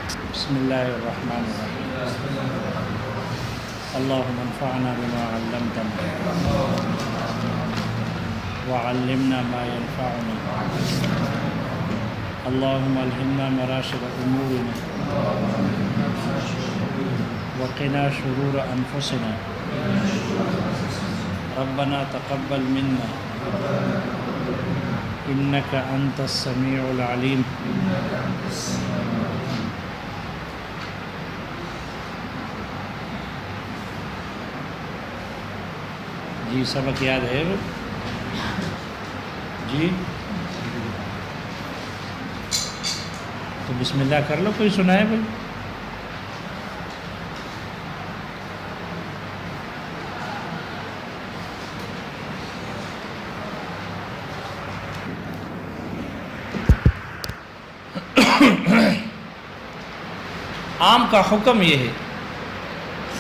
بسم الله الرحمن الرحيم. اللهم انفعنا بما علمتنا وعلمنا ما ينفعنا. اللهم الهمنا مراشد امورنا وقنا شرور انفسنا. ربنا تقبل منا انك انت السميع العليم. جی سبق یاد ہے جی؟ تو بسم اللہ کر لو، کوئی سنائے بھائی. عام کا حکم یہ ہے،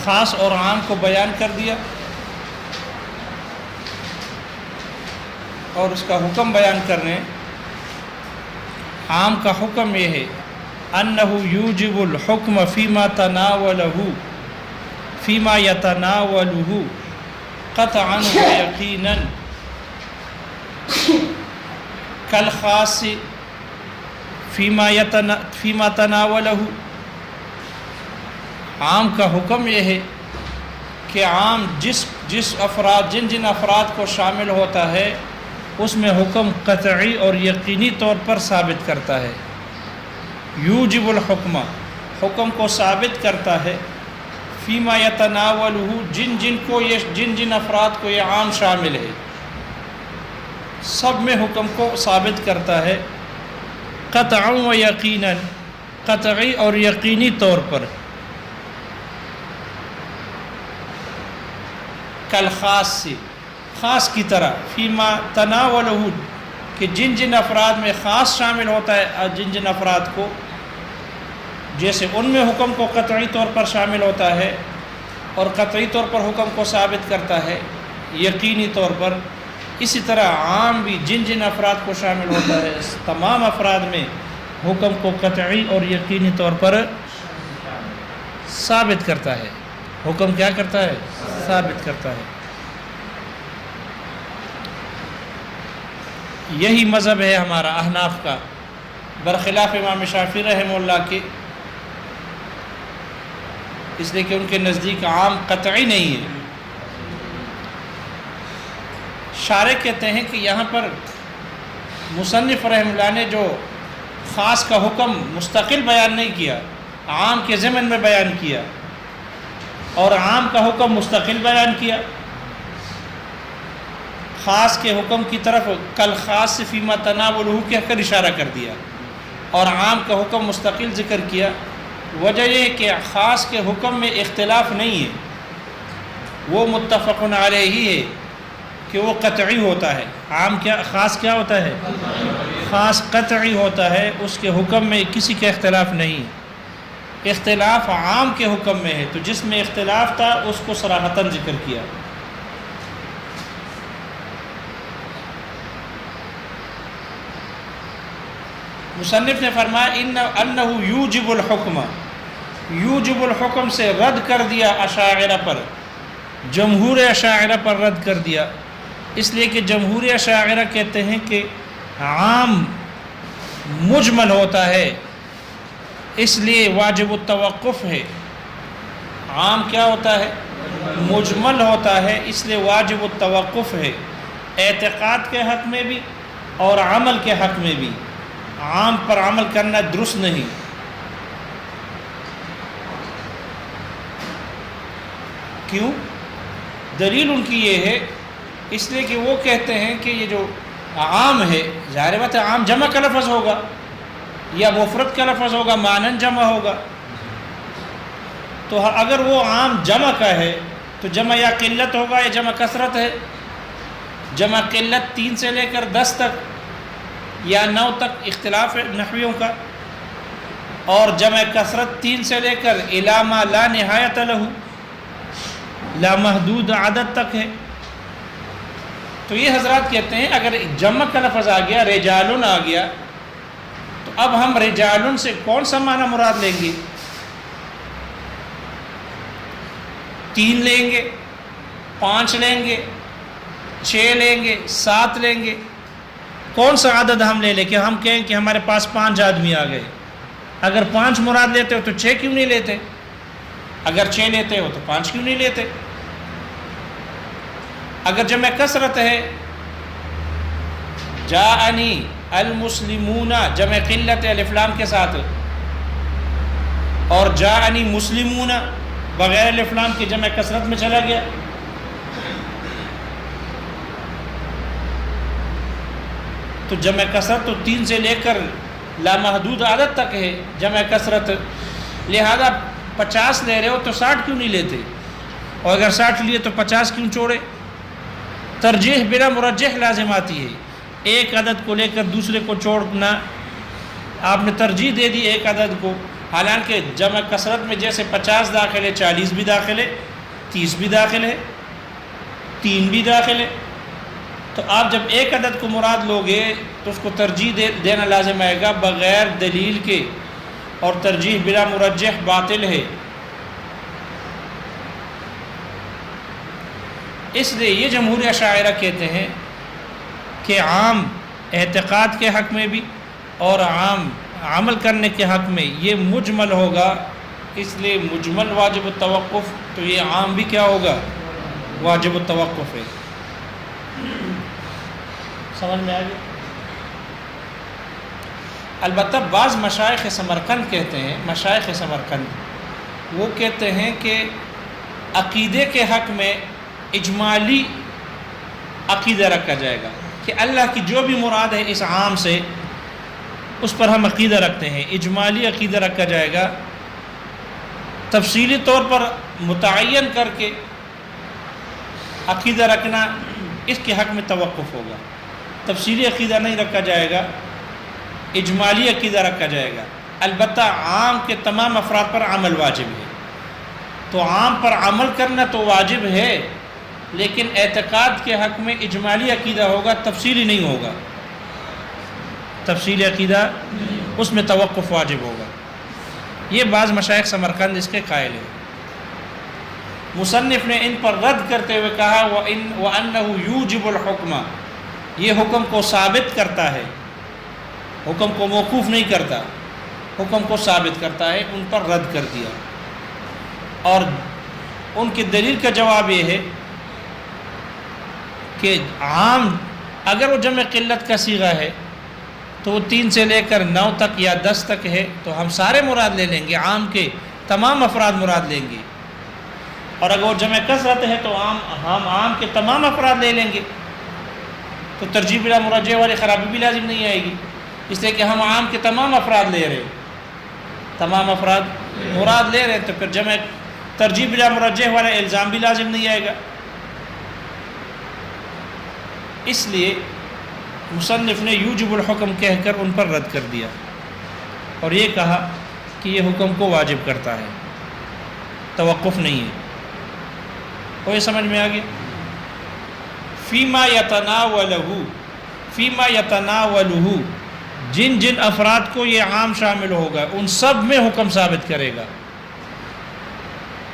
خاص اور عام کو بیان کر دیا اور اس کا حکم بیان کرنے. عام کا حکم یہ ہے انہ یوجب الحکم فیما یتناولہ قطعا و یقینا کالخاص فیما تناولہ. عام کا حکم یہ ہے کہ عام جن افراد کو شامل ہوتا ہے اس میں حکم قطعی اور یقینی طور پر ثابت کرتا ہے. یوجب الحکم، حکم کو ثابت کرتا ہے. فیما یتناولہ، جن افراد کو یہ عام شامل ہے سب میں حکم کو ثابت کرتا ہے. قطعا و یقینا، قطعی اور یقینی طور پر. کالخاص سے، خاص کی طرح. فیما تناولہ، کہ جن افراد میں خاص شامل ہوتا ہے، جن افراد کو جیسے ان میں حکم کو قطعی طور پر شامل ہوتا ہے اور قطعی طور پر حکم کو ثابت کرتا ہے یقینی طور پر، اسی طرح عام بھی جن افراد کو شامل ہوتا ہے تمام افراد میں حکم کو قطعی اور یقینی طور پر ثابت کرتا ہے. حکم کیا کرتا ہے؟ ثابت کرتا ہے. یہی مذہب ہے ہمارا احناف کا، برخلاف امام شافعی رحمہ اللہ کے، اس لیے کہ ان کے نزدیک عام قطعی نہیں ہے. شارح کہتے ہیں کہ یہاں پر مصنف رحمہ اللہ نے جو خاص کا حکم مستقل بیان نہیں کیا، عام کے ضمن میں بیان کیا، اور عام کا حکم مستقل بیان کیا. خاص کے حکم کی طرف کالخاص فیما تناولہ کہہ کر اشارہ کر دیا اور عام کا حکم مستقل ذکر کیا. وجہ یہ کہ خاص کے حکم میں اختلاف نہیں ہے، وہ متفق علیہ ہے کہ وہ قطعی ہوتا ہے. خاص کیا ہوتا ہے؟ خاص قطعی ہوتا ہے، اس کے حکم میں کسی کا اختلاف نہیں. اختلاف عام کے حکم میں ہے، تو جس میں اختلاف تھا اس کو صراحتاً ذکر کیا. مصنف نے فرمایا انہ یوجب الحکم، یوجب الحکم سے رد کر دیا اشاعرہ پر، جمہور اشاعرہ پر رد کر دیا. اس لیے کہ جمہور اشاعرہ کہتے ہیں کہ عام مجمل ہوتا ہے، اس لیے واجب التوقف ہے. عام کیا ہوتا ہے؟ مجمل ہوتا ہے، اس لیے واجب التوقف ہے، اعتقاد کے حق میں بھی اور عمل کے حق میں بھی. عام پر عمل کرنا درست نہیں. کیوں؟ دلیل ان کی یہ ہے، اس لیے کہ وہ کہتے ہیں کہ یہ جو عام ہے، ظاہر بات ہے عام جمع کا لفظ ہوگا یا مفرد کا لفظ ہوگا، مانن جمع ہوگا. تو اگر وہ عام جمع کا ہے تو جمع یا قلت ہوگا یا جمع کثرت ہے. جمع قلت 3 سے لے کر 10 تک یا 9 تک اختلاف ہے نحویوں کا، اور جمع کثرت 3 سے لے کر الی ما لا نہایت لہ، لا محدود عدد تک ہے. تو یہ حضرات کہتے ہیں اگر جمع کا لفظ آ گیا، رجالن آ گیا، تو اب ہم رجالن سے کون سا معنی مراد لیں گے؟ 3 لیں گے، 5 لیں گے، 6 لیں گے، 7 لیں گے؟ کون سا عدد ہم لے لیں کہ ہم کہیں کہ ہمارے پاس 5 آدمی آ گئے؟ اگر 5 مراد لیتے ہو تو 6 کیوں نہیں لیتے؟ اگر 6 لیتے ہو تو 5 کیوں نہیں لیتے؟ اگر جمع کثرت ہے، جاءنی المسلمون جمع قلت الف لام کے ساتھ، اور جاءنی مسلمون بغیر الف لام کی جمع کثرت میں چلا گیا، تو جمع کثرت تو 3 سے لے کر لامحدود عدد تک ہے جمع کثرت، لہذا 50 لے رہے ہو تو 60 کیوں نہیں لیتے؟ اور اگر 60 لیے تو 50 کیوں چھوڑے؟ ترجیح بلا مرجح لازم آتی ہے، ایک عدد کو لے کر دوسرے کو چھوڑنا، آپ نے ترجیح دے دی ایک عدد کو، حالانکہ جمع کثرت میں جیسے 50 داخل ہے، 40 بھی داخل ہے، 30 بھی داخل ہے، 3 بھی داخل ہے، تو آپ جب ایک عدد کو مراد لوگے تو اس کو ترجیح دینا لازم آئے گا بغیر دلیل کے، اور ترجیح بلا مرجح باطل ہے۔ اس لیے یہ جمہور اشاعرہ کہتے ہیں کہ عام اعتقاد کے حق میں بھی اور عام عمل کرنے کے حق میں یہ مجمل ہوگا، اس لیے مجمل واجب التوقف، تو یہ عام بھی کیا ہوگا؟ واجب التوقف ہے۔ سمجھ میں آ گیا؟ البتہ بعض مشائخ سمرقند کہتے ہیں، مشائخ سمرقند وہ کہتے ہیں کہ عقیدے کے حق میں اجمالی عقیدہ رکھا جائے گا کہ اللہ کی جو بھی مراد ہے اس عام سے اس پر ہم عقیدہ رکھتے ہیں، اجمالی عقیدہ رکھا جائے گا، تفصیلی طور پر متعین کر کے عقیدہ رکھنا اس کے حق میں توقف ہوگا، تفصیلی عقیدہ نہیں رکھا جائے گا، اجمالی عقیدہ رکھا جائے گا۔ البتہ عام کے تمام افراد پر عمل واجب ہے، تو عام پر عمل کرنا تو واجب ہے، لیکن اعتقاد کے حق میں اجمالی عقیدہ ہوگا، تفصیلی نہیں ہوگا، تفصیلی عقیدہ اس میں توقف واجب ہوگا۔ یہ بعض مشائخ سمرقند اس کے قائل ہیں۔ مصنف نے ان پر رد کرتے ہوئے کہا وَأَنَّهُ يُوجِبُ الْحُكْمَ، یہ حکم کو ثابت کرتا ہے، حکم کو موقوف نہیں کرتا، حکم کو ثابت کرتا ہے، ان پر رد کر دیا۔ اور ان کی دلیل کا جواب یہ ہے کہ عام اگر وہ جمع قلت کا صیغہ ہے تو وہ 3 سے لے کر 9 تک یا 10 تک ہے، تو ہم سارے مراد لے لیں گے، عام کے تمام افراد مراد لیں گے، اور اگر وہ جمع کثرت ہے تو ہم عام کے تمام افراد لے لیں گے، تو ترجیح بلا مرجح والی خرابی بھی لازم نہیں آئے گی، اس لیے کہ ہم عام کے تمام افراد لے رہے ہیں، تمام افراد مراد لے رہے ہیں، تو پھر جمع ترجیح بلا مرجح والا الزام بھی لازم نہیں آئے گا۔ اس لیے مصنف نے یوجب الحکم کہہ کر ان پر رد کر دیا، اور یہ کہا کہ یہ حکم کو واجب کرتا ہے، توقف نہیں ہے۔ اور یہ سمجھ میں آ گیا؟ فیما یتناولہ، جن جن افراد کو یہ عام شامل ہوگا ان سب میں حکم ثابت کرے گا۔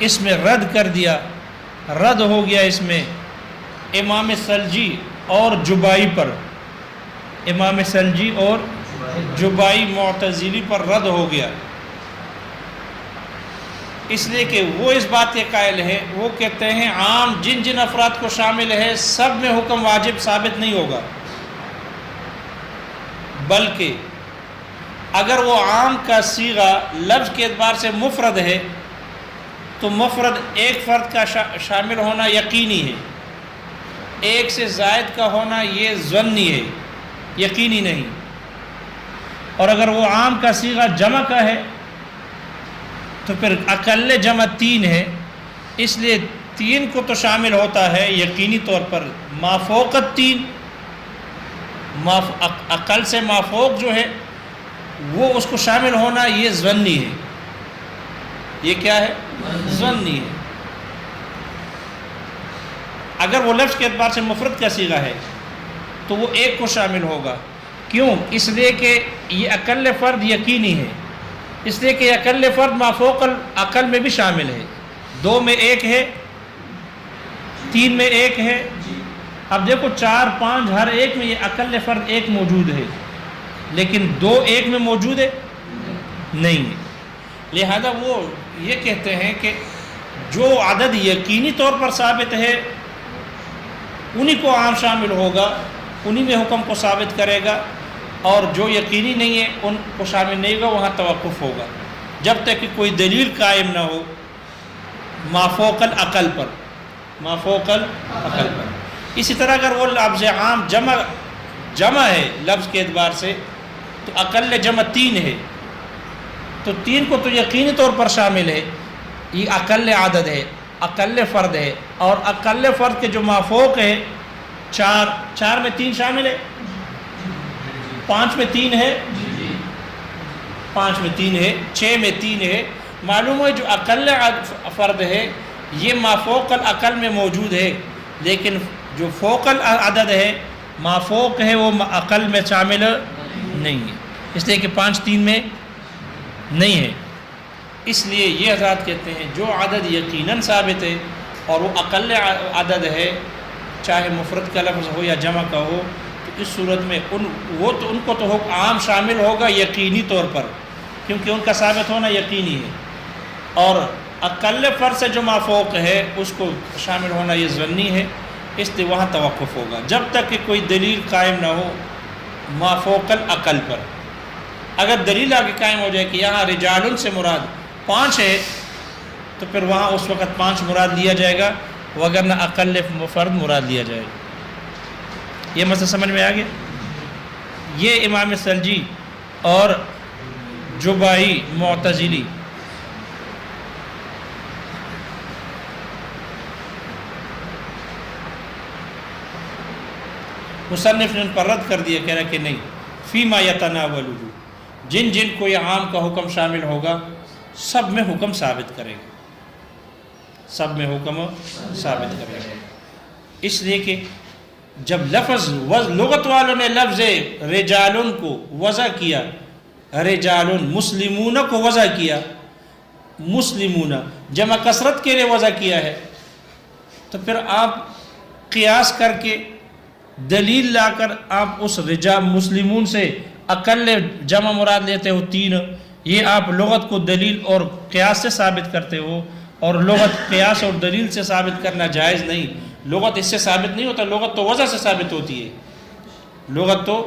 اس میں رد کر دیا، رد ہو گیا اس میں امام سلجی اور جبائی پر، امام سلجی اور جبائی معتزلی پر رد ہو گیا، اس لیے کہ وہ اس بات کے قائل ہے، وہ کہتے ہیں عام جن جن افراد کو شامل ہے سب میں حکم واجب ثابت نہیں ہوگا، بلکہ اگر وہ عام کا صیغہ لفظ کے اعتبار سے مفرد ہے تو مفرد ایک فرد کا شامل ہونا یقینی ہے، ایک سے زائد کا ہونا یہ ظنی ہے، یقینی نہیں، اور اگر وہ عام کا صیغہ جمع کا ہے تو پھر اقل جمع 3 ہے، اس لیے 3 کو تو شامل ہوتا ہے یقینی طور پر، مافوقت 3، اقل سے مافوق جو ہے وہ اس کو شامل ہونا یہ ظنی ہے، یہ کیا ہے؟ ظنی ہے۔ اگر وہ لفظ کے اعتبار سے مفرد کا صیغہ ہے تو وہ ایک کو شامل ہوگا، کیوں؟ اس لیے کہ یہ اقل فرد یقینی ہے، اس لیے کہ اقل فرد ما فوق العقل میں بھی شامل ہے، 2 میں 1 ہے، 3 میں 1 ہے۔ اب دیکھو 4 5 ہر ایک میں یہ اقل فرد 1 موجود ہے، لیکن 2 1 میں موجود ہے نہیں ہے۔ لہذا وہ یہ کہتے ہیں کہ جو عدد یقینی طور پر ثابت ہے انہی کو عام شامل ہوگا، انہی میں حکم کو ثابت کرے گا، اور جو یقینی نہیں ہے ان کو شامل نہیں ہوگا، وہاں توقف ہوگا جب تک کہ کوئی دلیل قائم نہ ہو ما فوق العقل پر، ما فوق العقل پر۔ اسی طرح اگر وہ لفظ عام جمع ہے لفظ کے اعتبار سے، تو اقل جمع 3 ہے، تو 3 کو تو یقینی طور پر شامل ہے، یہ اقل عدد ہے، اقل فرد ہے، اور اقل فرد کے جو مافوق ہے 4 میں 3 شامل ہے، 5 میں 3 ہے، 5 میں 3 ہے، 6 میں 3 ہے۔ معلوم ہے جو اقل فرد ہے یہ مافوق العقل میں موجود ہے، لیکن جو فوق العدد ہے مافوق ہے وہ عقل میں شامل نہیں ہے، اس لیے کہ 5 3 میں نہیں ہے۔ اس لیے یہ حضرات کہتے ہیں جو عدد یقیناً ثابت ہے اور وہ اقل عدد ہے، چاہے مفرد کا لفظ ہو یا جمع کا ہو، تو اس صورت میں ان کو تو عام شامل ہوگا یقینی طور پر، کیونکہ ان کا ثابت ہونا یقینی ہے، اور اقل فرد سے جو مافوق ہے اس کو شامل ہونا یہ ظنی ہے، اس لیے وہاں توقف ہوگا جب تک کہ کوئی دلیل قائم نہ ہو ما فوق العقل پر۔ اگر دلیل آگے قائم ہو جائے کہ یہاں رجال سے مراد 5 ہے، تو پھر وہاں اس وقت 5 مراد لیا جائے گا، وگرنہ اقل فرد مراد لیا جائے گا۔ یہ مسئلہ سمجھ میں آ گیا؟ یہ امام سلجی اور جبائی معتزلی مصنف نے ان پر رد کر دیا، کہہ رہا کہ نہیں، فیما یتناولہ، جن جن کو یہ عام کا حکم شامل ہوگا سب میں حکم ثابت کرے گا، سب میں حکم ثابت کرے گا۔ اس لیے کہ جب لغت والوں نے لفظ رجالن کو وضع کیا، رجالن مسلمون کو وضع کیا، مسلمون جمع کثرت کے لیے وضع کیا ہے، تو پھر آپ قیاس کر کے دلیل لا کر آپ اس مسلمون سے اقل جمع مراد لیتے ہو 3، یہ آپ لغت کو دلیل اور قیاس سے ثابت کرتے ہو، اور لغت قیاس اور دلیل سے ثابت کرنا جائز نہیں، لغت اس سے ثابت نہیں ہوتا، لغت تو وضع سے ثابت ہوتی ہے، لغت تو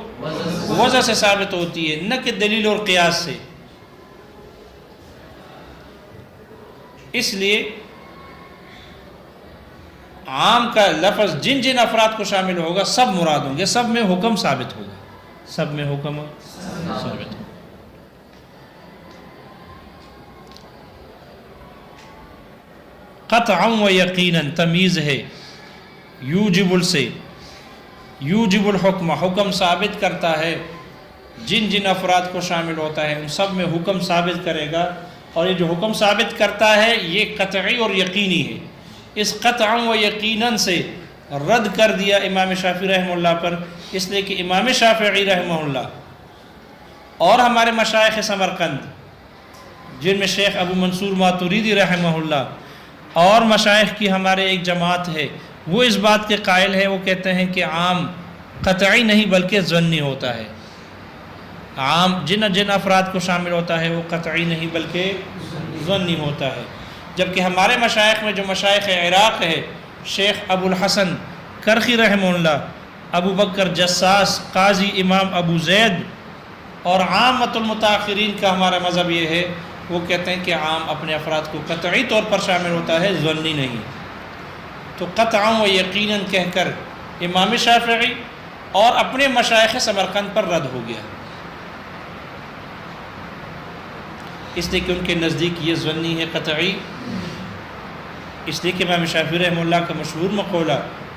وضع سے ثابت ہوتی ہے، نہ کہ دلیل اور قیاس سے۔ اس لیے عام کا لفظ جن جن افراد کو شامل ہوگا سب مراد ہوں گے، سب میں حکم ثابت ہوگا، سب میں حکم ثابت ہوگا۔ قطعا و یقیناً تمیز ہے، یوجب سے، یوجب الحکم حکم ثابت کرتا ہے، جن جن افراد کو شامل ہوتا ہے ان سب میں حکم ثابت کرے گا، اور یہ جو حکم ثابت کرتا ہے یہ قطعی اور یقینی ہے۔ اس قطعا و یقیناً سے رد کر دیا امام شافعی رحمہ اللہ پر، اس لیے کہ امام شافعی رحمہ اللہ اور ہمارے مشائخ سمرقند جن میں شیخ ابو منصور ماتوریدی رحمہ اللہ اور مشائخ کی ہمارے ایک جماعت ہے، وہ اس بات کے قائل ہے، وہ کہتے ہیں کہ عام قطعی نہیں بلکہ ظنی ہوتا ہے، عام جن افراد کو شامل ہوتا ہے وہ قطعی نہیں بلکہ ظنی ہوتا ہے۔ جبکہ ہمارے مشائخ میں جو مشائخ عراق ہے، شیخ ابو الحسن کرخی رحمہ اللہ، ابو بکر جساس، قاضی امام ابو زید، اور عامۃ المتاخرین کا ہمارا مذہب یہ ہے، وہ کہتے ہیں کہ عام اپنے افراد کو قطعی طور پر شامل ہوتا ہے، ظنی نہیں۔ تو قطعا و یقیناً کہہ کر امام شافعی اور اپنے مشائخ سمرقند پر رد ہو گیا، اس لیے کہ ان کے نزدیک یہ ظنی ہے، قطعی، اس لیے کہ امام شافعی رحمہ اللہ کا مشہور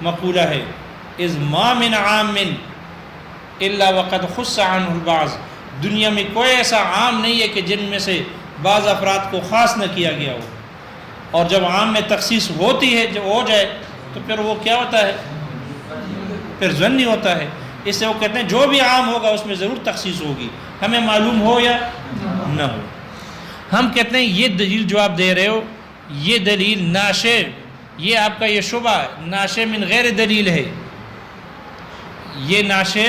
مقولہ ہے، اذ ما من عام الا وقد خص عنہ البعض، دنیا میں کوئی ایسا عام نہیں ہے کہ جن میں سے بعض افراد کو خاص نہ کیا گیا ہو، اور جب عام میں تخصیص ہوتی ہے، جب ہو جائے تو پھر وہ کیا ہوتا ہے، پھر ظنی ہوتا ہے۔ اس سے وہ کہتے ہیں جو بھی عام ہوگا اس میں ضرور تخصیص ہوگی، ہمیں معلوم ہو یا نہ ہو۔ ہم کہتے ہیں یہ دلیل جو آپ دے رہے ہو یہ دلیل ناشے، یہ آپ کا یہ شبہ ناشے من غیر دلیل ہے، یہ ناشے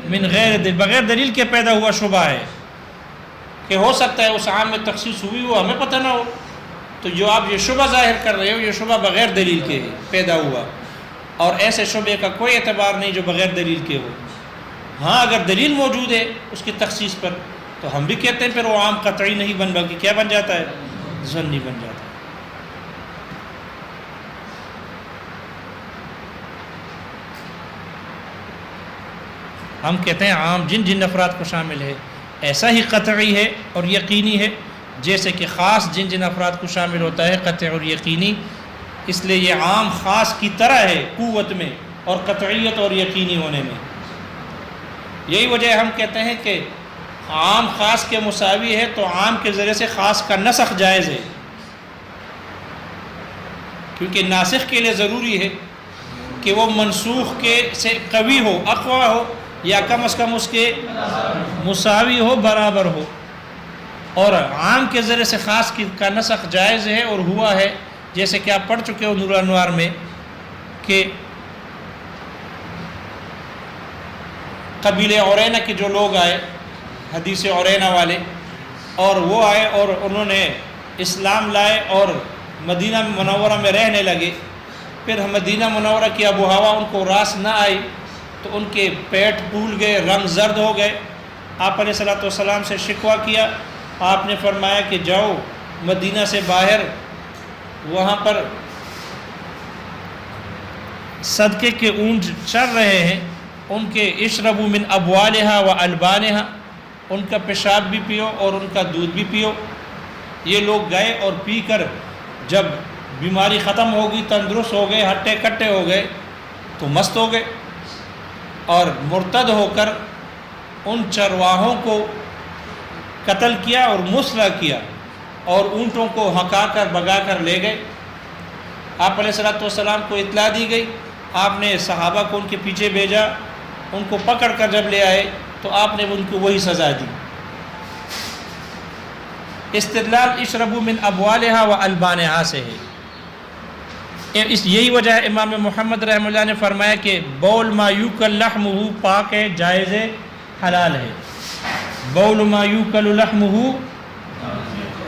من غیر دلیل، بغیر دلیل کے پیدا ہوا شبہ ہے کہ ہو سکتا ہے اس عام میں تخصیص ہوئی ہو ہمیں پتہ نہ ہو۔ تو جو آپ یہ شبہ ظاہر کر رہے ہو یہ شبہ بغیر دلیل کے پیدا ہوا، اور ایسے شبے کا کوئی اعتبار نہیں جو بغیر دلیل کے ہو۔ ہاں اگر دلیل موجود ہے اس کی تخصیص پر تو ہم بھی کہتے ہیں پھر وہ عام قطعی نہیں بن بلکہ کیا بن جاتا ہے، ظنی بن جاتا ہے۔ ہم کہتے ہیں عام جن جن افراد کو شامل ہے ایسا ہی قطعی ہے اور یقینی ہے جیسے کہ خاص جن جن افراد کو شامل ہوتا ہے قطعی اور یقینی، اس لیے یہ عام خاص کی طرح ہے قوت میں اور قطعیت اور یقینی ہونے میں۔ یہی وجہ ہے ہم کہتے ہیں کہ عام خاص کے مساوی ہے تو عام کے ذریعے سے خاص کا نسخ جائز ہے، کیونکہ ناسخ کے لیے ضروری ہے کہ وہ منسوخ کے سے قوی ہو، اقوی ہو، یا کم از کم اس کے مساوی ہو، برابر ہو۔ اور عام کے ذریعے سے خاص کا نسخ جائز ہے اور ہوا ہے، جیسے کہ آپ پڑھ چکے ہو نور الانوار میں کہ قبیلے عرینہ کے جو لوگ آئے، حدیث عرینہ والے، اور وہ آئے اور انہوں نے اسلام لائے اور مدینہ منورہ میں رہنے لگے، پھر مدینہ منورہ کی آب و ہوا ان کو راس نہ آئی تو ان کے پیٹ پھول گئے، رنگ زرد ہو گئے۔ آپ علیہ الصلوۃ والسلام سے شکوہ کیا، آپ نے فرمایا کہ جاؤ مدینہ سے باہر، وہاں پر صدقے کے اونٹ چر رہے ہیں، ان کے اشربوا من ابوالہا و البانہا، ان کا پیشاب بھی پیو اور ان کا دودھ بھی پیو۔ یہ لوگ گئے اور پی کر جب بیماری ختم ہو گئی، تندرست ہو گئے، ہٹے کٹے ہو گئے تو مست ہو گئے، اور مرتد ہو کر ان چرواہوں کو قتل کیا اور مسلح کیا اور اونٹوں کو ہکا کر بگا کر لے گئے۔ آپ علیہ الصلوۃ والسلام کو اطلاع دی گئی، آپ نے صحابہ کو ان کے پیچھے بھیجا، ان کو پکڑ کر جب لے آئے تو آپ نے ان کو وہی سزا دی۔ استدلال اشربوا من ابوالہا و البانہا سے ہے۔ یہی وجہ ہے امام محمد رحمہ اللہ نے فرمایا کہ بول ما یوکل لحمہ پاک ہے، جائز ہے، حلال ہے۔ بول ما یوکل لحمہ،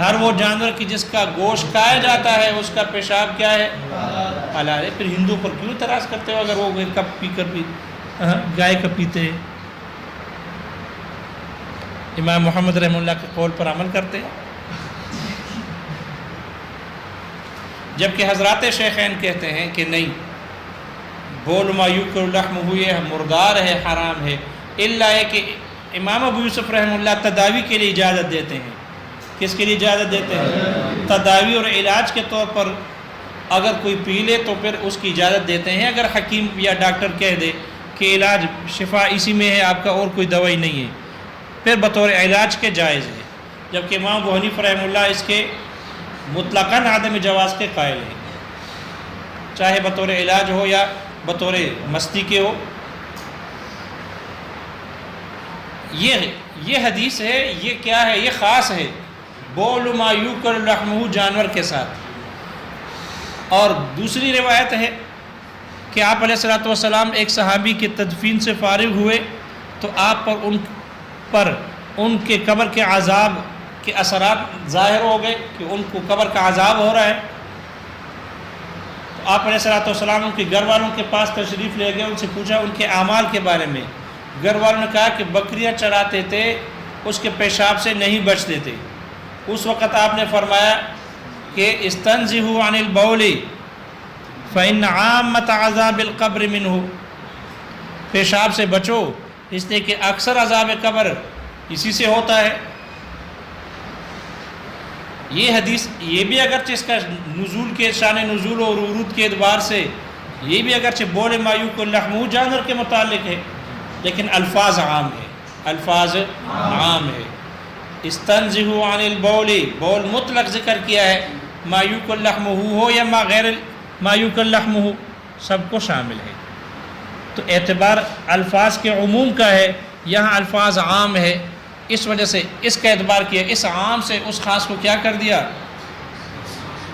ہر وہ جانور کی جس کا گوشت کھایا جاتا ہے اس کا پیشاب کیا ہے، حلال ہے۔ پھر ہندو پر کیوں اعتراض کرتے ہو اگر وہ کب پی کر بھی گائے کا پیتے ہیں؟ امام محمد رحمہ اللہ کے قول پر عمل کرتے ہیں، جبکہ حضرات شیخین کہتے ہیں کہ نہیں، بول ما یوکل لحمہ یہ مردار ہے، حرام ہے، الا ہے کہ امام ابو یوسف رحمہ اللہ تداوی کے لیے اجازت دیتے ہیں۔ کس کے لیے اجازت دیتے ہیں؟ تداوی اور علاج کے طور پر اگر کوئی پی لے تو پھر اس کی اجازت دیتے ہیں، اگر حکیم یا ڈاکٹر کہہ دے کہ علاج شفا اسی میں ہے، آپ کا اور کوئی دوائی نہیں ہے، پھر بطور علاج کے جائز ہے۔ جبکہ امام ابو حنیفہ رحمہ اللہ اس کے مطلقاً عدم جواز کے قائل ہیں، چاہے بطور علاج ہو یا بطور مستی کے ہو۔ یہ حدیث ہے، یہ کیا ہے؟ یہ خاص ہے، بول ما یوکل لحمہ جانور کے ساتھ۔ اور دوسری روایت ہے کہ آپ علیہ الصلوۃ والسلام ایک صحابی کے تدفین سے فارغ ہوئے تو آپ پر ان کے قبر کے عذاب کے اثرات ظاہر ہو گئے کہ ان کو قبر کا عذاب ہو رہا ہے۔ تو آپ علیہ الصلوۃ والسلام ان کے گھر والوں کے پاس تشریف لے گئے، ان سے پوچھا ان کے اعمال کے بارے میں۔ گھر والوں نے کہا کہ بکریاں چراتے تھے، اس کے پیشاب سے نہیں بچتے تھے۔ اس وقت آپ نے فرمایا کہ استنزہوا عن البول فإن عامۃ عذاب القبر منہ، پیشاب سے بچو اس لیے کہ اکثر عذاب قبر اسی سے ہوتا ہے۔ یہ حدیث یہ بھی اگرچہ اس کا نزول کے شان نزول اور ورود کے اعتبار سے یہ بھی اگرچہ بول ما یوکل لحمہ جانور کے متعلق ہے، لیکن الفاظ عام ہے، الفاظ عام ہے۔ استنزہوا عن البول، بول مطلق ذکر کیا ہے، ما یوکل لحمہ ہو یا ما غیر ما یوکل لحمہ سب کو شامل ہے۔ تو اعتبار الفاظ کے عموم کا ہے، یہاں الفاظ عام ہے، اس وجہ سے اس کا اعتبار کیا، اس عام سے اس خاص کو کیا کر دیا؟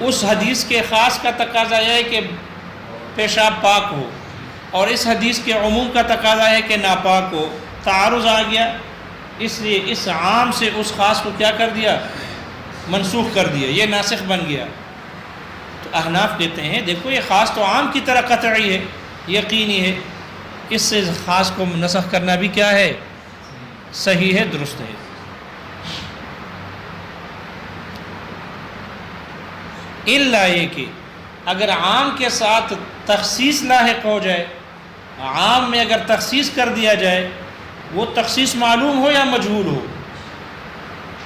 اس حدیث کے خاص کا تقاضا یہ ہے کہ پیشاب پاک ہو، اور اس حدیث کے عموم کا تقاضا ہے کہ ناپاک ہو، تعارض آ گیا، اس لیے اس عام سے اس خاص کو کیا کر دیا؟ منسوخ کر دیا، یہ ناسخ بن گیا۔ تو احناف کہتے ہیں دیکھو یہ خاص تو عام کی طرح قطعی ہے، یقینی ہے، اس سے خاص کو نسخ کرنا بھی کیا ہے؟ صحیح ہے، درست ہے۔ الا یہ کہ اگر عام کے ساتھ تخصیص لاحق ہو جائے، عام میں اگر تخصیص کر دیا جائے، وہ تخصیص معلوم ہو یا مجہول ہو،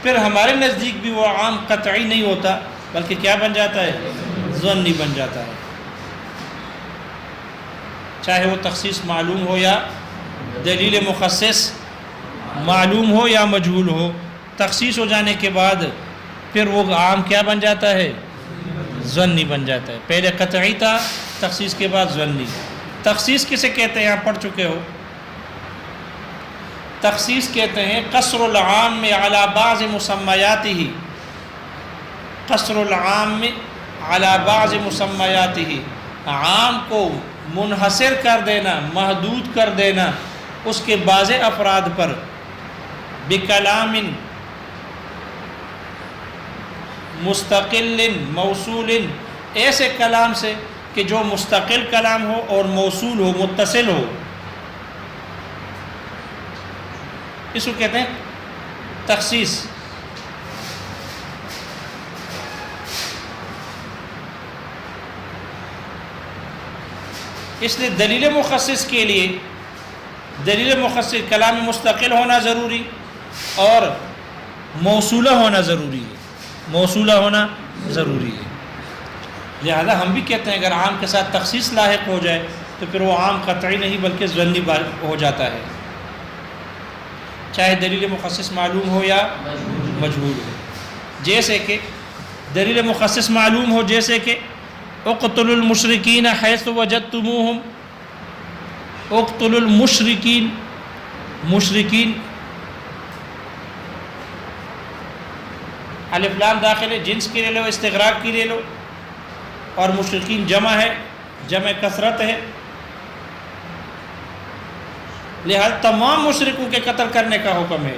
پھر ہمارے نزدیک بھی وہ عام قطعی نہیں ہوتا، بلکہ کیا بن جاتا ہے؟ ظنی بن جاتا ہے، چاہے وہ تخصیص معلوم ہو یا دلیل مخصص معلوم ہو یا مجہول ہو، تخصیص ہو جانے کے بعد پھر وہ عام کیا بن جاتا ہے؟ ظنی بن جاتا ہے۔ پہلے قطعی تھا، تخصیص کے بعد ظنی۔ تخصیص کسے کہتے ہیں؟ آپ پڑھ چکے ہو۔ تخصیص کہتے ہیں قصر العام علی بعض مسمیاتہ، قصر العام علی بعض مسمیاتہ، عام کو منحصر کر دینا، محدود کر دینا اس کے بعض افراد پر، بکلام مستقل موصول، ایسے کلام سے کہ جو مستقل کلام ہو اور موصول ہو، متصل ہو، اس کو کہتے ہیں تخصیص۔ اس لیے دلیل مخصص کے لیے دلیل مخصص کلام مستقل ہونا ضروری اور موصولہ ہونا ضروری ہے، موصولہ ہونا ضروری ہے۔ لہذا ہم بھی کہتے ہیں اگر عام کے ساتھ تخصیص لاحق ہو جائے تو پھر وہ عام قطعی نہیں بلکہ ظنی ہو جاتا ہے، چاہے دلیل مخصص معلوم ہو یا مجہول ہو۔ جیسے کہ دلیل مخصص معلوم ہو، جیسے کہ اقتلوا المشرکین حیث وجدتموہم، اقتلوا المشرکین، مشرکین الف لام داخل ہے، جنس کی لے لو، استغراق کی لے لو، اور مشرکین جمع ہے، جمع کثرت ہے، لہذا تمام مشرکوں کے قتل کرنے کا حکم ہے۔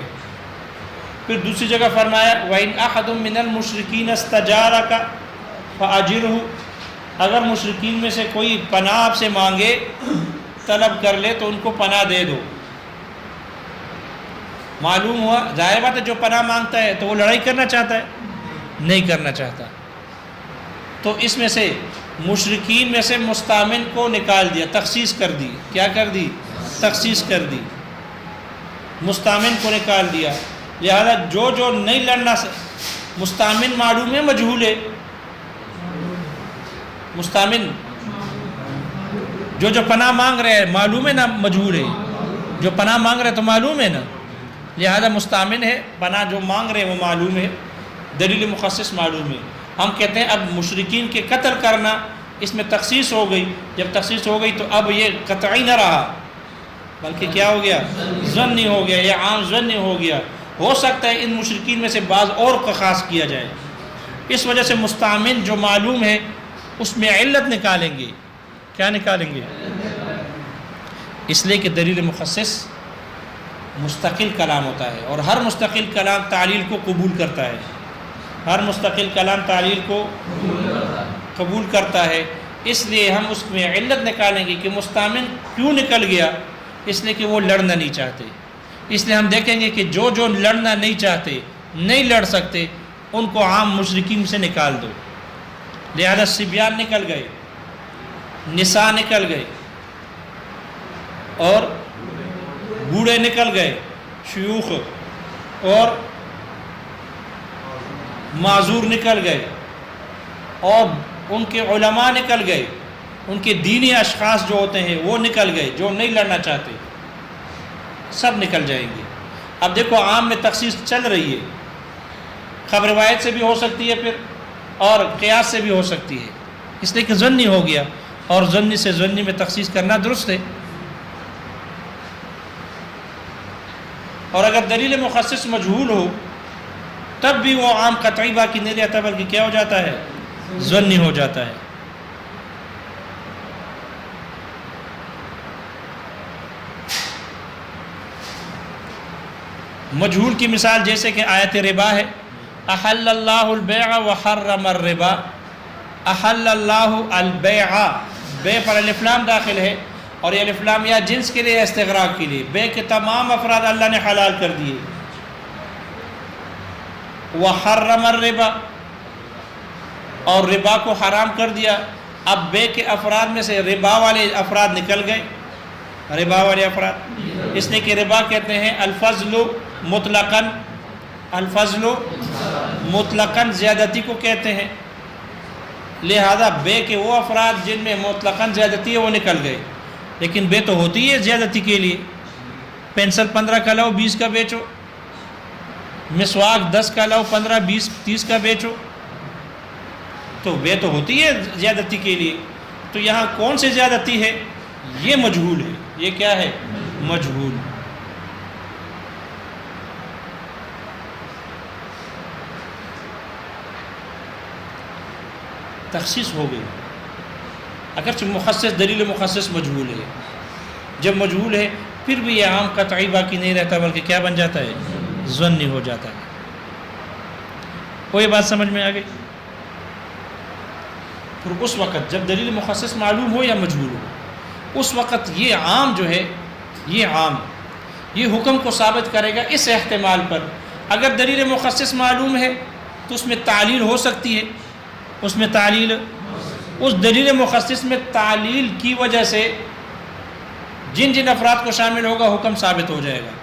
پھر دوسری جگہ فرمایا وَإِنْ أَحَدٌ مِّنَ الْمُشْرِكِينَ اسْتَجَارَكَ فَأَجِرْهُ، اگر مشرکین میں سے کوئی پناہ آپ سے مانگے، طلب کر لے تو ان کو پناہ دے دو۔ معلوم ہوا، ظاہر بات ہے جو پناہ مانگتا ہے تو وہ لڑائی کرنا چاہتا ہے، نہیں کرنا چاہتا، تو اس میں سے مشرکین میں سے مستامن کو نکال دیا، تخصیص کر دی، کیا کر دی؟ تخصیص کر دی، مستامن کو نکال دیا۔ لہذا جو جو نہیں لڑنا، مستامن معلوم ہے مجہول ہے، مستامن جو جو پناہ مانگ رہے ہیں معلوم ہے نا مجہول ہے، جو پناہ مانگ رہے تو معلوم ہے نا، لہذا مستامن ہے، پناہ جو مانگ رہے ہیں وہ معلوم ہے، دلیل مخصص معلوم ہے۔ ہم کہتے ہیں اب مشرکین کے قتل کرنا، اس میں تخصیص ہو گئی، جب تخصیص ہو گئی تو اب یہ قطعی نہ رہا بلکہ کیا ہو گیا؟ ظنی ہو گیا، یہ عام ظنی ہو گیا۔ ہو سکتا ہے ان مشرکین میں سے بعض اور کا خاص کیا جائے، اس وجہ سے مستعمل جو معلوم ہے اس میں علت نکالیں گے۔ کیا نکالیں گے؟ اس لیے کہ دلیل مخصص مستقل کلام ہوتا ہے، اور ہر مستقل کلام تعلیل کو قبول کرتا ہے، ہر مستقل کلام تعلیل کو قبول کرتا ہے۔ اس لیے ہم اس میں علت نکالیں گے کہ مستعمل کیوں نکل گیا، اس لیے کہ وہ لڑنا نہیں چاہتے۔ اس لیے ہم دیکھیں گے کہ جو جو لڑنا نہیں چاہتے، نہیں لڑ سکتے، ان کو عام مشرکین سے نکال دو۔ لہذا صبیان نکل گئے، نساء نکل گئے، اور بوڑھے نکل گئے، شیوخ اور معذور نکل گئے، اور ان کے علماء نکل گئے، ان کے دینی اشخاص جو ہوتے ہیں وہ نکل گئے، جو نہیں لڑنا چاہتے سب نکل جائیں گے۔ اب دیکھو عام میں تخصیص چل رہی ہے، خبر روایت سے بھی ہو سکتی ہے پھر، اور قیاس سے بھی ہو سکتی ہے، اس لیے کہ ظنی ہو گیا، اور ظنی سے ظنی میں تخصیص کرنا درست ہے۔ اور اگر دلیل مخصص مجہول ہو تب بھی وہ عام قطعی باقی نہیں رہتا بلکہ کیا ہو جاتا ہے؟ ظنی ہو جاتا ہے۔ مجہول کی مثال جیسے کہ آیت ربا ہے، احل اللہ البیع وحرم الربا۔ احل اللہ البیع، بے پر الف لام داخل ہے، اور یہ الف لام یا جنس کے لیے استغراق کے لیے، بے کے تمام افراد اللہ نے حلال کر دیے۔ وحرم الربا، اور ربا کو حرام کر دیا۔ اب بے کے افراد میں سے ربا والے افراد نکل گئے، ربا والے افراد، اس لیے کہ ربا کہتے ہیں الفضل مطلقاً، الفضل مطلقاً زیادتی کو کہتے ہیں، لہذا بے کے وہ افراد جن میں مطلقاً زیادتی ہے وہ نکل گئے۔ لیکن بے تو ہوتی ہے زیادتی کے لیے، پینسل 15 کا لاؤ 20 کا بیچو، مسواک 10 کا لاؤ 15 20 30 کا بیچو، تو بے تو ہوتی ہے زیادتی کے لیے۔ تو یہاں کون سی زیادتی ہے؟ یہ مجہول ہے۔ یہ کیا ہے؟ مجہول۔ تخصیص ہو گئی، اگرچہ مخصص دلیل مخصص مجہول ہے، جب مجہول ہے پھر بھی یہ عام قطعی باقی نہیں رہتا بلکہ کیا بن جاتا ہے؟ ظنی ہو جاتا ہے۔ کوئی بات سمجھ میں آ گئی؟ پھر اس وقت جب دلیل مخصص معلوم ہو یا مجہول ہو، اس وقت یہ عام جو ہے، یہ عام یہ حکم کو ثابت کرے گا اس احتمال پر، اگر دلیل مخصص معلوم ہے تو اس میں تعلیل ہو سکتی ہے، اس میں تعلیل، اس دلیل مخصص میں تعلیل کی وجہ سے جن جن افراد کو شامل ہوگا حکم ثابت ہو جائے گا۔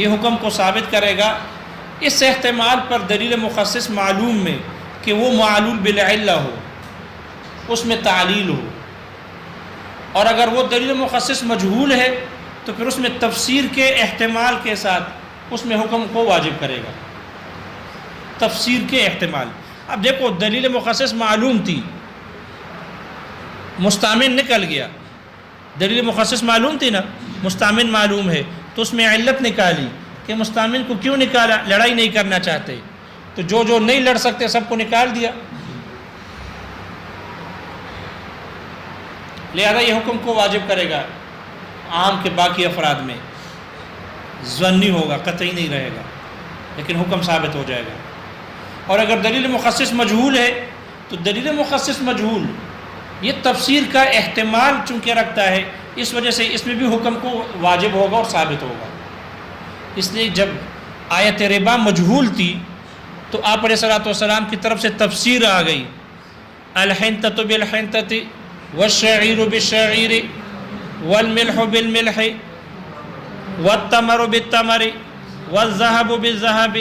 یہ حکم کو ثابت کرے گا اس احتمال پر دلیل مخصص معلوم میں کہ وہ معلول بالعلہ ہو، اس میں تعلیل ہو، اور اگر وہ دلیل مخصص مجہول ہے تو پھر اس میں تفسیر کے احتمال کے ساتھ اس میں حکم کو واجب کرے گا، تفسیر کے احتمال۔ اب دیکھو دلیل مخصص معلوم تھی، مستعمل نکل گیا، دلیل مخصص معلوم تھی نا، مستعمل معلوم ہے، تو اس میں علت نکالی کہ مستعمل کو کیوں نکالا؟ لڑائی نہیں کرنا چاہتے، تو جو نہیں لڑ سکتے سب کو نکال دیا، لہذا یہ حکم کو واجب کرے گا عام کے باقی افراد میں، ظنی ہوگا، قطعی نہیں رہے گا، لیکن حکم ثابت ہو جائے گا۔ اور اگر دلیل مخصص مجہول ہے تو دلیل مخصص مجہول یہ تفسیر کا احتمال چونکہ رکھتا ہے، اس وجہ سے اس میں بھی حکم کو واجب ہوگا اور ثابت ہوگا۔ اس لیے جب آیت ربا مجہول تھی تو آپ علیہ الصلوۃ والسلام کی طرف سے تفسیر آ گئی، الحنطۃ بالحنطۃ والشعیر بالشعیر والملح بالملح والتمر بالتمر والذهب بالذهب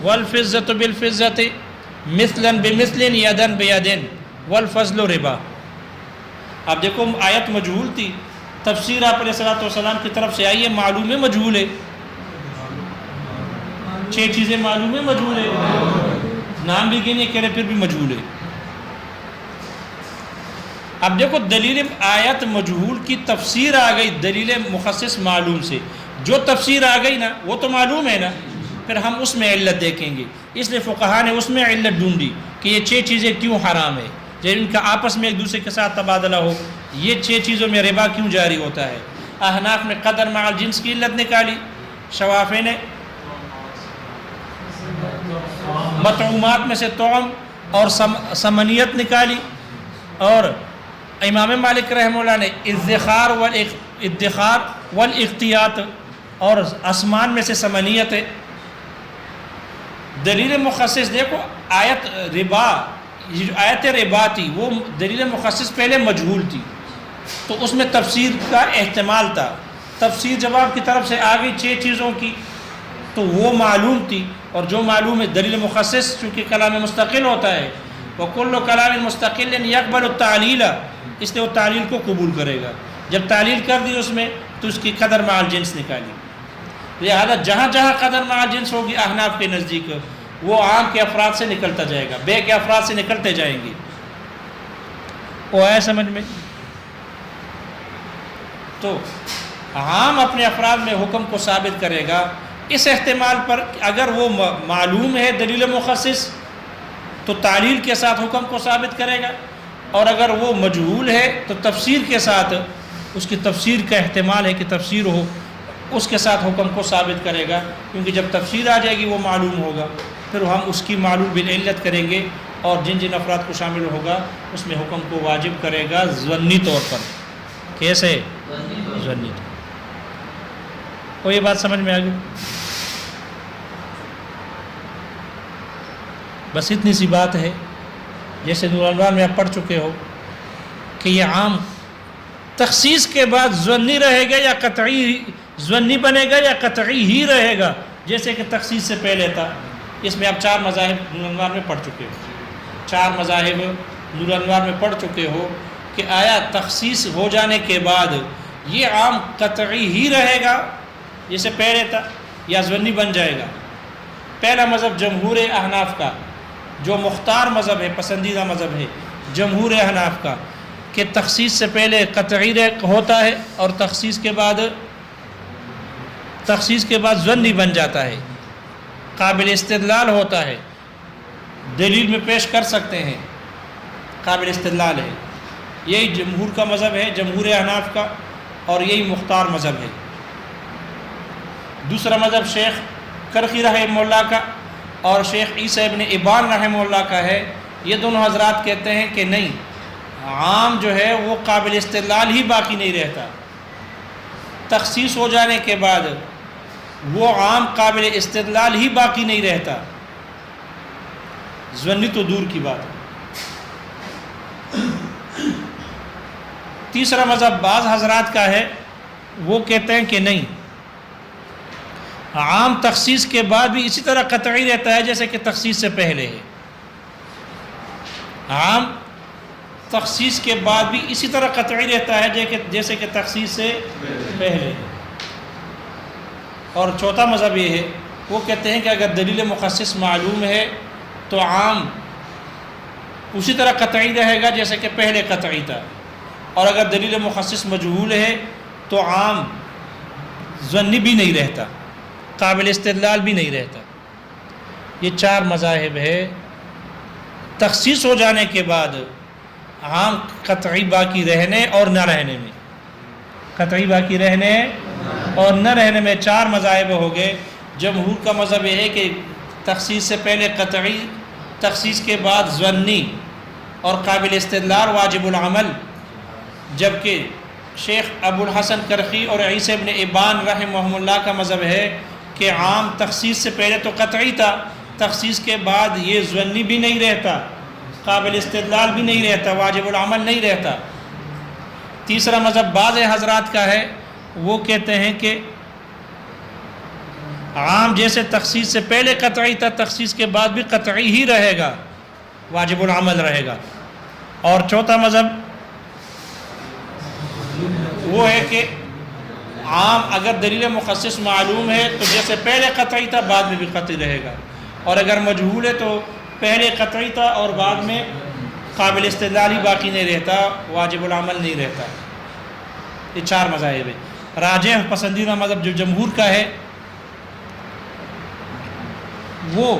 والفضة بالفضة مثلا بمثل یدا بید والفضل ربا۔ اب دیکھو آیت مجہول تھی، تفسیر آپ علیہ الصلوۃ والسلام کی طرف سے آئی ہے، معلوم ہے مجہول ہے، 6 چیزیں معلوم ہے مجہول ہے، نام بھی گنے کہہ رہے پھر بھی مجہول ہے۔ اب دیکھو دلیل آیت مجہول کی تفسیر آ گئی دلیل مخصص معلوم سے، جو تفسیر آ گئی نا وہ تو معلوم ہے نا، پھر ہم اس میں علت دیکھیں گے۔ اس لیے فقہا نے اس میں علت ڈھونڈی کہ یہ 6 چیزیں کیوں حرام ہے، جب ان کا آپس میں ایک دوسرے کے ساتھ تبادلہ ہو، یہ 6 چیزوں میں ربا کیوں جاری ہوتا ہے۔ احناف نے قدر مع الجنس کی علت نکالی، شوافی نے مطعومات میں سے طعم اور ثمنیت نکالی، اور امام مالک رحمہ اللہ نے ادخار والاختیات اور اسمان میں سے ثمنیت ہے۔ دلیل مخصص دیکھو آیت ربا، یہ جو آیت ربا تھی وہ دلیل مخصص پہلے مجہول تھی، تو اس میں تفسیر کا احتمال تھا، تفسیر جب آپ کی طرف سے آ گئی 6 چیزوں کی تو وہ معلوم تھی، اور جو معلوم ہے دلیل مخصص چونکہ کلام مستقل ہوتا ہے، وَكُلُّ كَلَامٍ مُسْتَقِلٍ يَقْبَلُ التَّعْلِيلَ، اس لیے وہ تعلیل کو قبول کرے گا۔ جب تعلیل کر دی اس میں تو اس کی قدر مع الجنس نکالی، لہذا جہاں جہاں قدر مع الجنس ہوگی احناف کے نزدیک وہ عام کے افراد سے نکلتا جائے گا، بے کے افراد سے نکلتے جائیں گے۔ وہ ہے سمجھ میں؟ تو عام اپنے افراد میں حکم کو ثابت کرے گا اس احتمال پر اگر وہ معلوم ہے دلیل مخصص تو تعلیل کے ساتھ حکم کو ثابت کرے گا، اور اگر وہ مجہول ہے تو تفسیر کے ساتھ، اس کی تفسیر کا احتمال ہے کہ تفسیر ہو، اس کے ساتھ حکم کو ثابت کرے گا، کیونکہ جب تفسیر آ جائے گی وہ معلوم ہوگا، پھر ہم اس کی معلوم بالعلت کریں گے، اور جن جن افراد کو شامل ہوگا اس میں حکم کو واجب کرے گا ظنی طور پر۔ کیسے؟ ظنی طور۔ اور یہ بات سمجھ میں آ گئی؟ بس اتنی سی بات ہے، جیسے نور الانوار میں آپ پڑھ چکے ہو کہ یہ عام تخصیص کے بعد ظنی رہے گا یا قطعی، ظنی بنے گا یا قطعی ہی رہے گا، جیسے کہ تخصیص سے پہلے تھا۔ اس میں آپ 4 مذاہب نور الانوار میں پڑھ چکے ہو، 4 مذاہب نور الانوار میں پڑھ چکے ہو کہ آیا تخصیص ہو جانے کے بعد یہ عام قطعی ہی رہے گا جیسے پہلے تھا، یا ظنی بن جائے گا۔ پہلا مذہب جمہور احناف کا، جو مختار مذہب ہے، پسندیدہ مذہب ہے جمہور احناف کا، کہ تخصیص سے پہلے قطعی ہوتا ہے اور تخصیص کے بعد ظنی بن جاتا ہے، قابل استدلال ہوتا ہے، دلیل میں پیش کر سکتے ہیں، قابل استدلال ہے۔ یہی جمہور کا مذہب ہے، جمہور احناف کا، اور یہی مختار مذہب ہے۔ دوسرا مذہب شیخ کرخی رحمہ اللہ کا اور شیخ عیسیٰ ابن ابان رحمہ اللہ کا ہے۔ یہ دونوں حضرات کہتے ہیں کہ نہیں، عام جو ہے وہ قابل استدلال ہی باقی نہیں رہتا، تخصیص ہو جانے کے بعد وہ عام قابل استدلال ہی باقی نہیں رہتا، ظنی تو دور کی بات ہے۔ تیسرا مذہب بعض حضرات کا ہے، وہ کہتے ہیں کہ نہیں، عام تخصیص کے بعد بھی اسی طرح قطعی رہتا ہے جیسے کہ تخصیص سے پہلے ہے، عام تخصیص کے بعد بھی اسی طرح قطعی رہتا ہے جیسے کہ تخصیص سے پہلے ہے۔ اور چوتھا مذہب یہ ہے، وہ کہتے ہیں کہ اگر دلیل مخصص معلوم ہے تو عام اسی طرح قطعی رہے گا جیسے کہ پہلے قطعی تھا، اور اگر دلیل مخصص مجہول ہے تو عام ظنی بھی نہیں رہتا، قابل استدلال بھی نہیں رہتا۔ یہ 4 مذاہب ہے۔ تخصیص ہو جانے کے بعد عام قطعی باقی رہنے اور نہ رہنے میں، قطعی باقی رہنے اور نہ رہنے میں 4 مذاہب ہو گئے۔ جمہور کا مذہب یہ ہے کہ تخصیص سے پہلے قطعی، تخصیص کے بعد ظنی اور قابل استدلال واجب العمل، جبکہ شیخ ابو الحسن کرخی اور عیسیٰ ابن ابان رحمہ اللہ کا مذہب ہے کہ عام تخصیص سے پہلے تو قطعی تھا، تخصیص کے بعد یہ ظنی بھی نہیں رہتا، قابل استدلال بھی نہیں رہتا، واجب العمل نہیں رہتا۔ تیسرا مذہب بعض حضرات کا ہے، وہ کہتے ہیں کہ عام جیسے تخصیص سے پہلے قطعی تھا، تخصیص کے بعد بھی قطعی ہی رہے گا، واجب العمل رہے گا۔ اور چوتھا مذہب وہ ہے کہ عام اگر دلیل مخصص معلوم ہے تو جیسے پہلے قطعی تھا بعد میں بھی قطعی رہے گا، اور اگر مجہول ہے تو پہلے قطعی تھا اور بعد میں قابل استدلال ہی باقی نہیں رہتا، واجب العمل نہیں رہتا۔ یہ 4 مذاہب ہیں۔ راجح پسندیدہ مذہب جو جمہور کا ہے وہ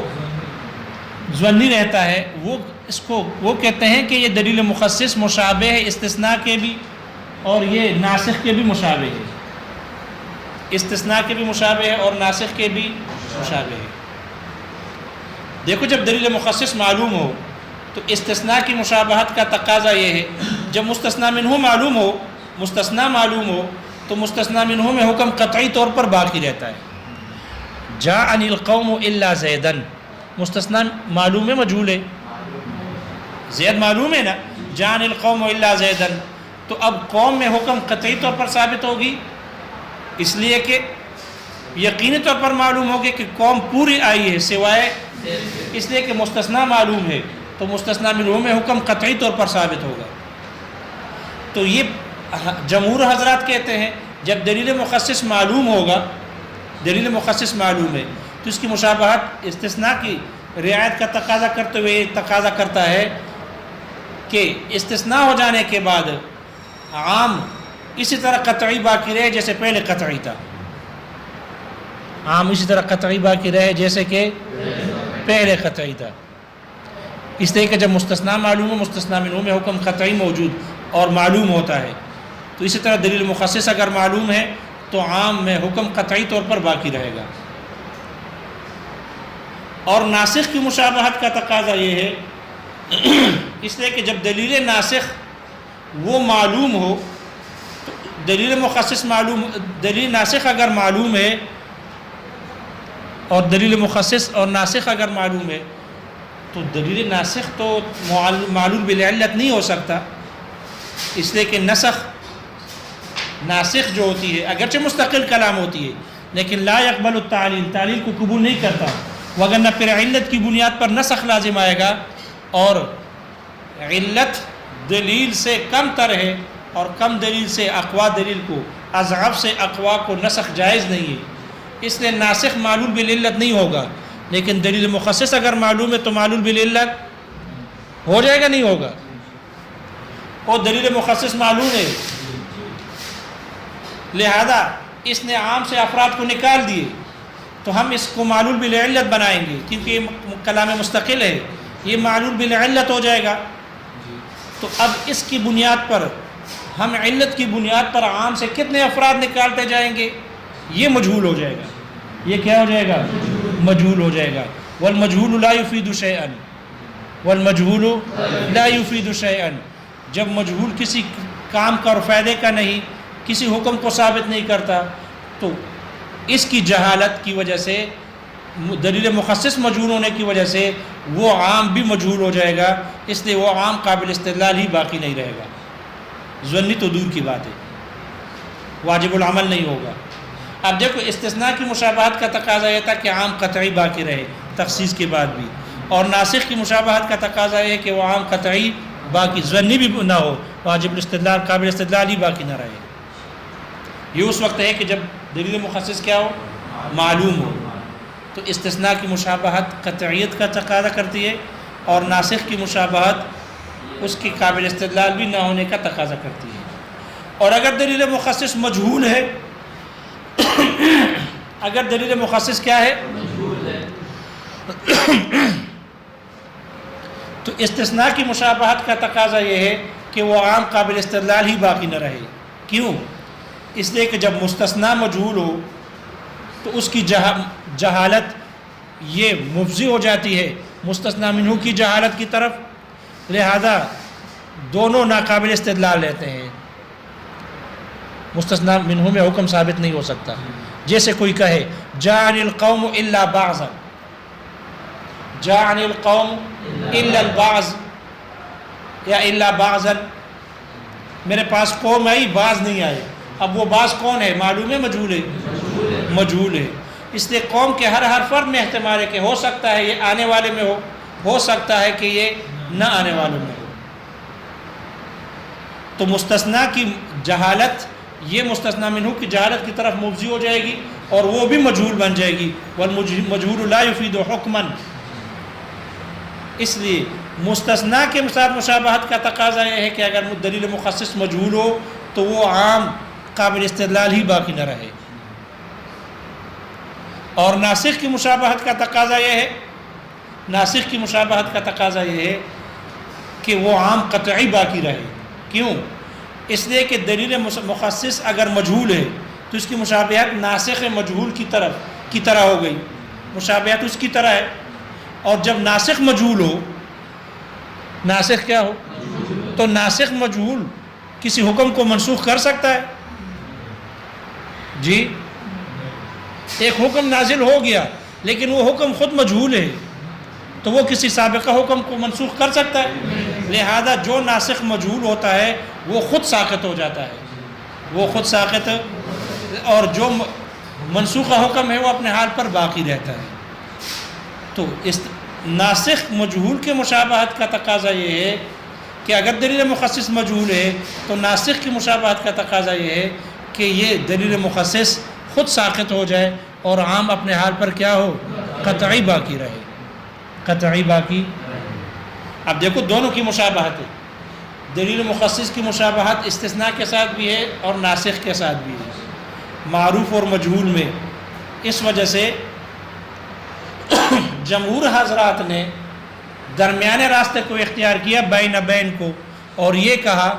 ظنی رہتا ہے، وہ کہتے ہیں کہ یہ دلیل مخصص مشابہ ہے، استثناء کے بھی اور یہ ناسخ کے بھی مشابہ ہے، استثناء کے بھی مشابہ ہے اور ناسخ کے بھی مشابہ ہے۔ دیکھو جب دلیل مخصص معلوم ہو تو استثناء کی مشابہت کا تقاضا یہ ہے، جب مستثنی منہ معلوم ہو، مستثنی معلوم ہو تو مستثنی منہ میں حکم قطعی طور پر باقی رہتا ہے۔ جاءنی القوم الا زیدن، مستثنی معلوم ہے مجہول ہے، زید معلوم ہے نا، جاءنی القوم الا زیدن، تو اب قوم میں حکم قطعی طور پر ثابت ہوگی، اس لیے کہ یقینی طور پر معلوم ہوگی کہ قوم پوری آئی ہے سوائے اس لیے کہ مستثنی معلوم ہے، تو مستثنی منہ میں حکم قطعی طور پر ثابت ہوگا۔ تو یہ جمہور حضرات کہتے ہیں جب دلیل مخصص معلوم ہوگا، دلیل مخصص معلوم ہے تو اس کی مشابہت استثناء کی رعایت کا تقاضا کرتے ہوئے تقاضا کرتا ہے کہ استثناء ہو جانے کے بعد عام اسی طرح قطعی باقی رہے جیسے پہلے قطعی تھا۔ عام اسی طرح قطعی باقی رہے جیسے کہ پہلے قطعی تھا. اس لیے کہ جب مستثنا معلوم ہو مستثنا منہ میں حکم قطعی موجود اور معلوم ہوتا ہے، تو اسی طرح دلیل مخصص اگر معلوم ہے تو عام میں حکم قطعی طور پر باقی رہے گا. اور ناسخ کی مشابہت کا تقاضا یہ ہے اس لیے کہ جب دلیل ناسخ وہ معلوم ہو تو دلیل مخصص معلوم، دلیل ناسخ اگر معلوم ہے اور دلیل مخصص اور ناسخ اگر معلوم ہے تو دلیل ناسخ تو معلول بالعلت نہیں ہو سکتا، اس لیے کہ ناسخ جو ہوتی ہے اگرچہ مستقل کلام ہوتی ہے لیکن لا يقبل التعلیل، تعلیل کو قبول نہیں کرتا، وگرنہ پھر علت کی بنیاد پر نسخ لازم آئے گا، اور علت دلیل سے کم تر ہے اور کم دلیل سے اقوا دلیل کو، اضعف سے اقوا کو نسخ جائز نہیں ہے، اس لیے ناسخ معلول بالعلت نہیں ہوگا. لیکن دلیل مخصص اگر معلوم ہے تو معلول بالعلت ہو جائے گا، نہیں ہوگا. اور دلیل مخصص معلوم ہے لہذا اس نے عام سے افراد کو نکال دیے تو ہم اس کو معلول بالعلت بنائیں گے کیونکہ یہ کلام مستقل ہے، یہ معلول بالعلت ہو جائے گا. تو اب اس کی بنیاد پر ہم علت کی بنیاد پر عام سے کتنے افراد نکالتے جائیں گے، یہ مجہول ہو جائے گا. یہ کیا ہو جائے گا؟ مجہول ہو جائے گا. والمجہول لا يفید شیئا، والمجہول لا يفید شیئا. جب مجہول کسی کام کا اور فائدے کا نہیں، کسی حکم کو ثابت نہیں کرتا، تو اس کی جہالت کی وجہ سے، دلیل مخصص مجہول ہونے کی وجہ سے وہ عام بھی مجہول ہو جائے گا، اس لیے وہ عام قابل استدلال ہی باقی نہیں رہے گا. ظنی تو دور کی بات ہے، واجب العمل نہیں ہوگا. اب دیکھو استثناء کی مشابہت کا تقاضا یہ تھا کہ عام قطعی باقی رہے تخصیص کے بعد بھی، اور ناسخ کی مشابہت کا تقاضا یہ ہے کہ وہ عام قطعی باقی، ظنی بھی نہ ہو، واجب الاستدلال قابل استدلال ہی باقی نہ رہے. یہ اس وقت ہے کہ جب دلیل مخصص کیا ہو؟ معلوم ہو. تو استثناء کی مشابہت قطعیت کا تقاضا کرتی ہے اور ناسخ کی مشابہت اس کی قابل استدلال بھی نہ ہونے کا تقاضا کرتی ہے. اور اگر دلیل مخصص مجہول ہے، اگر دلیل مخصص کیا ہے؟ تو استثناء کی مشابہت کا تقاضا یہ ہے کہ وہ عام قابل استدلال ہی باقی نہ رہے. کیوں؟ اس لیے کہ جب مستثنیٰ مجہول ہو تو اس کی جہالت یہ مفضی ہو جاتی ہے مستثنیٰ منہ کی جہالت کی طرف، لہذا دونوں ناقابل استدلال رہتے ہیں. مستثنیٰ منہ میں حکم ثابت نہیں ہو سکتا. جیسے کوئی کہے جاءنی القوم الا بعضا، جاءنی القوم الا البعض یا الا بعضا، میرے پاس قوم آئی بعض نہیں آئے. اب وہ بعض کون ہے؟ معلوم ہے مجہول ہے؟ مجہول ہے. اس لیے قوم کے ہر فرد میں احتمال ہے کہ ہو سکتا ہے یہ آنے والے میں ہو سکتا ہے کہ یہ نہ آنے والوں میں ہو. تو مستثنیٰ کی جہالت، یہ مستثنیٰ منہ کی جہالت کی طرف مفضی ہو جائے گی اور وہ بھی مجہول بن جائے گی. والمجہول لا يفید حکما. اس لیے مستثنیٰ کے ساتھ مشابہت کا تقاضا یہ ہے کہ اگر دلیل مخصص مجہول ہو تو وہ عام قابل استدلال ہی باقی نہ رہے. اور ناسخ کی مشابہت کا تقاضا یہ ہے، ناسخ کی مشابہت کا تقاضا یہ ہے کہ وہ عام قطعی باقی رہے. کیوں؟ اس لیے کہ دلیل مخصص اگر مجہول ہے تو اس کی مشابہت ناسخ مجہول کی طرح ہو گئی، مشابہت اس کی طرح ہے. اور جب ناسخ مجہول ہو، ناسخ کیا ہو؟ تو ناسخ مجہول کسی حکم کو منسوخ کر سکتا ہے؟ جی، ایک حکم نازل ہو گیا لیکن وہ حکم خود مجہول ہے تو وہ کسی سابقہ حکم کو منسوخ کر سکتا ہے؟ لہذا جو ناسخ مجہول ہوتا ہے وہ خود ساقط ہو جاتا ہے، وہ خود ساقط، اور جو منسوخہ حکم ہے وہ اپنے حال پر باقی رہتا ہے. تو اس ناسخ مجہول کے مشابہت کا تقاضا یہ ہے کہ اگر دلیل مخصص مجہول ہے تو ناسخ کی مشابہت کا تقاضا یہ ہے کہ یہ دلیل مخصص خود ساقط ہو جائے اور عام اپنے حال پر کیا ہو؟ قطعی باقی رہے، قطعی باقی. اب دیکھو دونوں کی مشابہت ہے، دلیل مخصص کی مشابہت استثناء کے ساتھ بھی ہے اور ناسخ کے ساتھ بھی ہے. معروف اور مجہول میں اس وجہ سے جمہور حضرات نے درمیانے راستے کو اختیار کیا بین کو، اور یہ کہا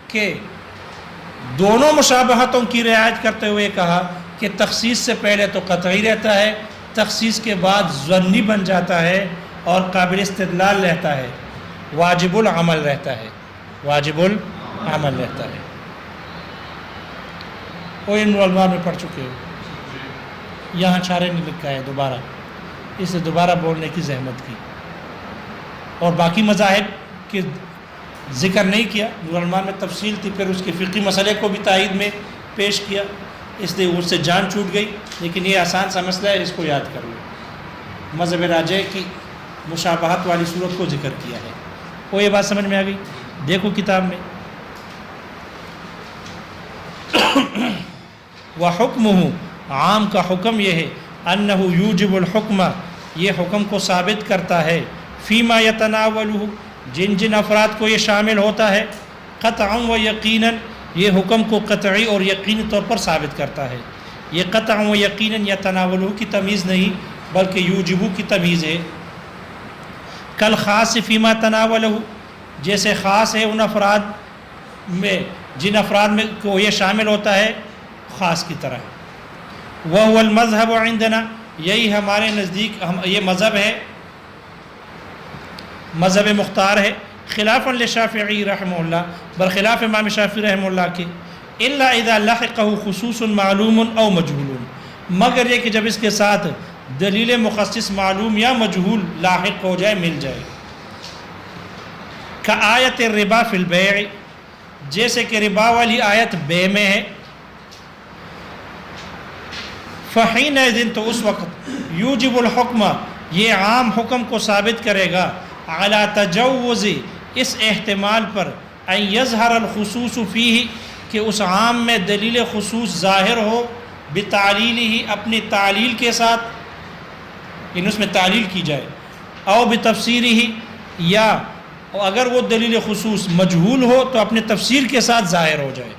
کہ دونوں مشابہتوں کی رعایت کرتے ہوئے کہا کہ تخصیص سے پہلے تو قطعی رہتا ہے، تخصیص کے بعد ظنی بن جاتا ہے اور قابل استدلال رہتا ہے، واجب العمل رہتا ہے، واجب العمل رہتا ہے۔ وہ علم العلماء میں پڑھ چکے ہو، یہاں اشارے نہیں لکھا ہے دوبارہ، اسے دوبارہ بولنے کی زحمت کی، اور باقی مذاہب کے ذکر نہیں کیا، نور العلماء میں تفصیل تھی، پھر اس کے فقہی مسئلے کو بھی تائید میں پیش کیا، اس لیے اس سے جان چھوٹ گئی، لیکن یہ آسان سا مسئلہ ہے، اس کو یاد کر لو۔ مذہب راجح کی مشابہت والی صورت کو ذکر کیا ہے، وہ یہ بات سمجھ میں آ گئی؟ دیکھو کتاب میں وَحُکْمُهُ، عام کا حکم یہ ہے، أَنَّهُ يُوجِبُ الْحُکْمَ، یہ حکم کو ثابت کرتا ہے، فیما یتناولہ، جن جن افراد کو یہ شامل ہوتا ہے، قطعا و یقیناً، یہ حکم کو قطعی اور یقینی طور پر ثابت کرتا ہے۔ یہ قطعا و یقیناً یتناولہ کی تمیز نہیں بلکہ یوجبو کی تمیز ہے۔ کل خاص فیما تناولہ، جیسے خاص ہے ان افراد میں جن افراد میں کو یہ شامل ہوتا ہے خاص کی طرح۔ وَهُوَ الْمَذْهَبُ عِنْدَنَا، یہی ہمارے نزدیک یہ مذہب ہے، مذہب مختار ہے، خلافاً لشافعی رحمہ اللہ، برخلاف امام شافعی رحمہ اللہ کے، الا اذا لحقہ خصوص معلوم او مجہول، مگر یہ کہ جب اس کے ساتھ دلیل مخصص معلوم یا مجہول لاحق ہو جائے، مل جائے۔ کآیت الربا فی البیع، جیسے کہ ربا والی آیت بے میں ہے، فحینئذ، تو اس وقت، یوجب الحکم، یہ عام حکم کو ثابت کرے گا، علی تجوز، اس احتمال پر، ان یظہر الخصوص فیہ، کہ اس عام میں دلیل خصوص ظاہر ہو، بتعلیلہ، اپنی تعلیل کے ساتھ، یعنی اس میں تعلیل کی جائے، او بتفسیرہ، یا اگر وہ دلیل خصوص مجہول ہو تو اپنے تفسیر کے ساتھ ظاہر ہو جائے۔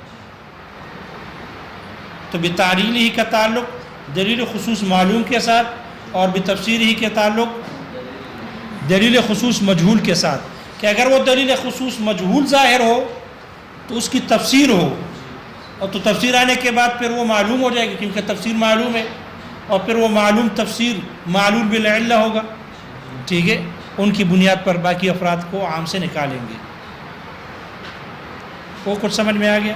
تو بتعلیلہ کا تعلق دلیل خصوص معلوم کے ساتھ، اور بتفسیرہ کے تعلق دلیل خصوص مجہول کے ساتھ، کہ اگر وہ دلیل خصوص مجہول ظاہر ہو تو اس کی تفسیر ہو، اور تو تفسیر آنے کے بعد پھر وہ معلوم ہو جائے گی، کیونکہ تفسیر معلوم ہے، اور پھر وہ معلوم تفسیر معلول بالعلہ ہوگا، ٹھیک ہے، ان کی بنیاد پر باقی افراد کو عام سے نکالیں گے۔ وہ کچھ سمجھ میں آ گیا؟